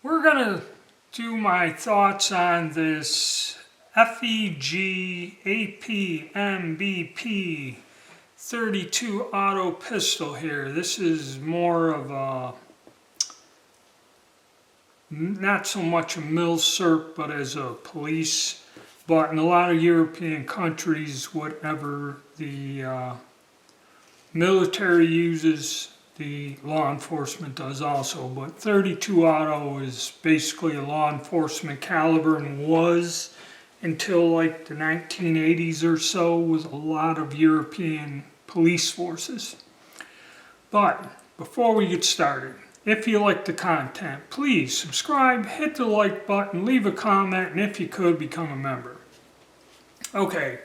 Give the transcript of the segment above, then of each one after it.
We're going to do my thoughts on this FEG AP-MBP 32 auto pistol here. This is more of a, not so much a milsurp, but as a police. But in a lot of European countries, whatever the military uses, the law enforcement does also. But 32 auto is basically a law enforcement caliber, and was until like the 1980s or so with a lot of European police forces. But before we get started, if you like the content, please subscribe, hit the like button, leave a comment, and if you could, become a member. Okay,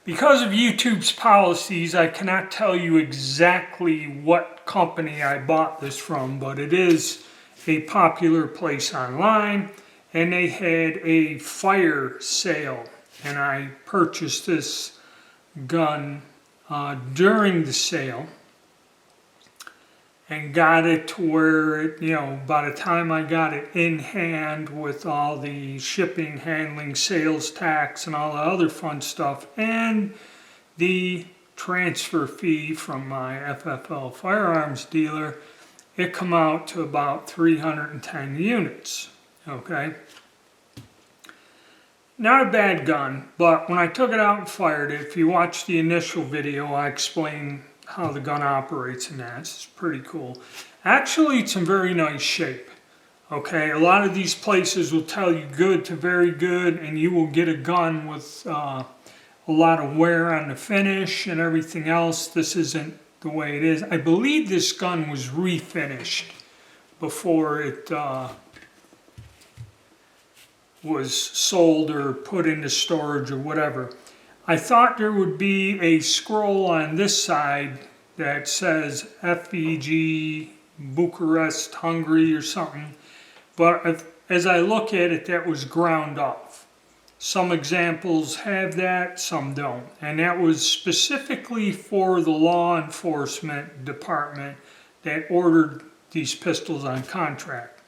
because of YouTube's policies, I cannot tell you exactly what company I bought this from, but it is a popular place online, and they had a fire sale, and I purchased this gun during the sale and got it to where it, by the time I got it in hand with all the shipping, handling, sales tax, and all the other fun stuff, and the transfer fee from my FFL firearms dealer, it come out to about 310 units, okay? Not a bad gun, but when I took it out and fired it, if you watch the initial video, I explain how the gun operates and that. It's pretty cool. Actually, it's in very nice shape. Okay, a lot of these places will tell you good to very good, and you will get a gun with a lot of wear on the finish and everything else. This isn't the way it is. I believe this gun was refinished before it was sold or put into storage or whatever. I thought there would be a scroll on this side that says FEG Bucharest, Hungary or something, but as I look at it, that was ground off. Some examples have that, some don't, and that was specifically for the law enforcement department that ordered these pistols on contract.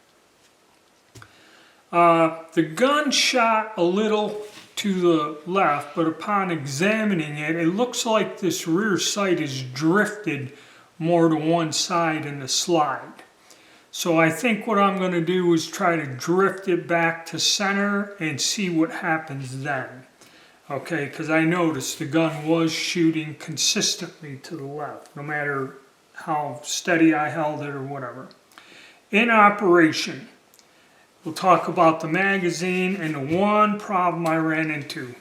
The gun shot a little to the left, but upon examining it, it looks like this rear sight is drifted more to one side in the slide. So I think what I'm going to do is try to drift it back to center and see what happens then. Okay, because I noticed the gun was shooting consistently to the left, no matter how steady I held it or whatever. In operation, we'll talk about the magazine and the one problem I ran into.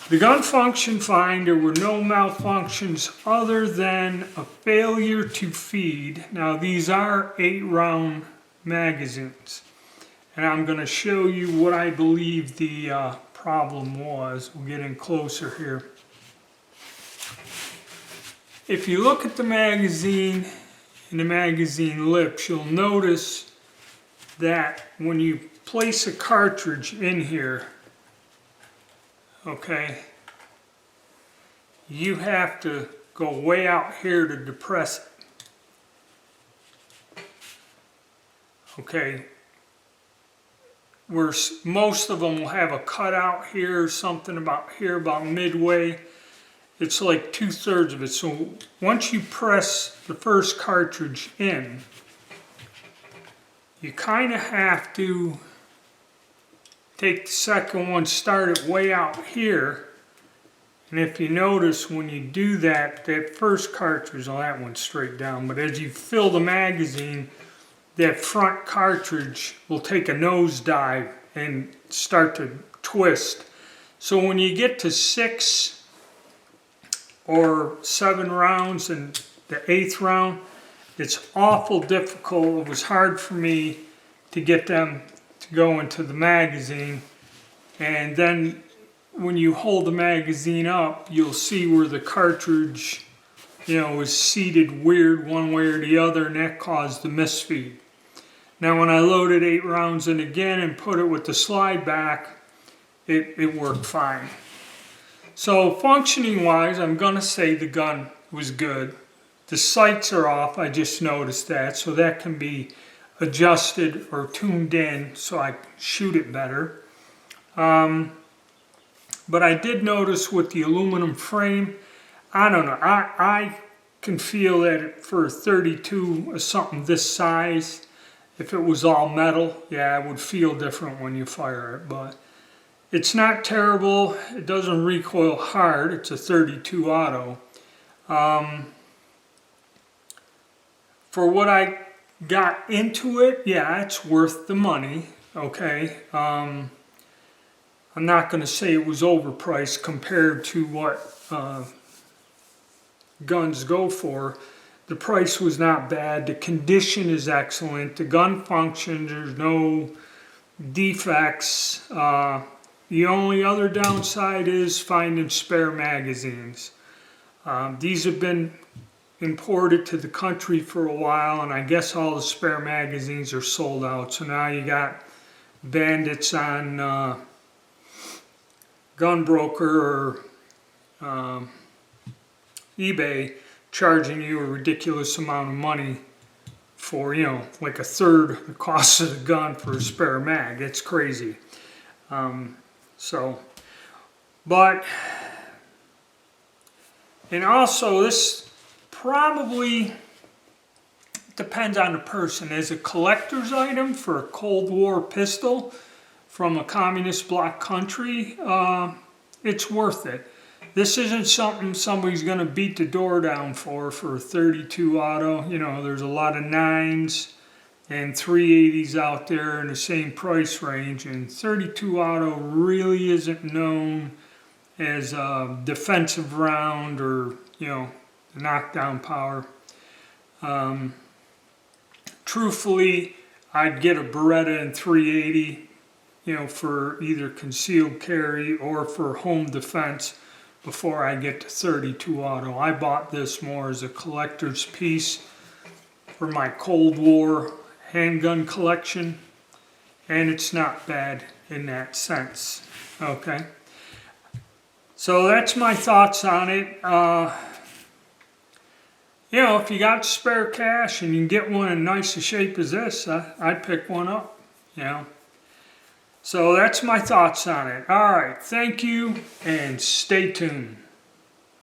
The gun functioned fine. There were no malfunctions other than a failure to feed. Now these are 8-round magazines, and I'm going to show you what I believe the problem was. We'll get in closer here. If you look at the magazine and the magazine lips, you'll notice that when you place a cartridge in here, okay, you have to go way out here to depress it. Okay, where most of them will have a cutout here, something about here, about midway. It's like 2/3 of it. So once you press the first cartridge in, you kind of have to take the second one, start it way out here, and if you notice when you do that, that first cartridge, well, that one's straight down, but as you fill the magazine, that front cartridge will take a nosedive and start to twist. So when you get to 6 or 7 rounds and the 8th round, it's awful difficult. It was hard for me to get them to go into the magazine, and then when you hold the magazine up, you'll see where the cartridge, is seated weird one way or the other, and that caused the misfeed. Now when I loaded 8 rounds in again and put it with the slide back, it worked fine. So functioning wise, I'm gonna say the gun was good. The sights are off, I just noticed that, so that can be adjusted or tuned in so I can shoot it better. But I did notice with the aluminum frame, I don't know, I can feel that for 32 or something this size, if it was all metal, yeah, it would feel different when you fire it, but it's not terrible. It doesn't recoil hard. It's a 32 auto. For what I got into it, yeah, it's worth the money, okay? I'm not going to say it was overpriced compared to what guns go for. The price was not bad. The condition is excellent. The gun functions. There's no defects. The only other downside is finding spare magazines. These have been imported to the country for a while, and I guess all the spare magazines are sold out. So now you got bandits on Gunbroker or eBay charging you a ridiculous amount of money for, you know, like a third the cost of the gun for a spare mag. It's crazy. And also this probably depends on the person. As a collector's item for a Cold War pistol from a communist bloc country, it's worth it. This isn't something somebody's going to beat the door down for a 32 auto. You know, there's a lot of 9s and 380s out there in the same price range, and 32 auto really isn't known as a defensive round or, you know, knockdown power. Truthfully, I'd get a Beretta in 380, you know, for either concealed carry or for home defense before I get to 32 auto. I bought this more as a collector's piece for my Cold War handgun collection, and it's not bad in that sense. Okay, so that's my thoughts on it. You know, if you got spare cash and you can get one in nice a shape as this, I'd pick one up, you know. So that's my thoughts on it. All right, thank you, and stay tuned.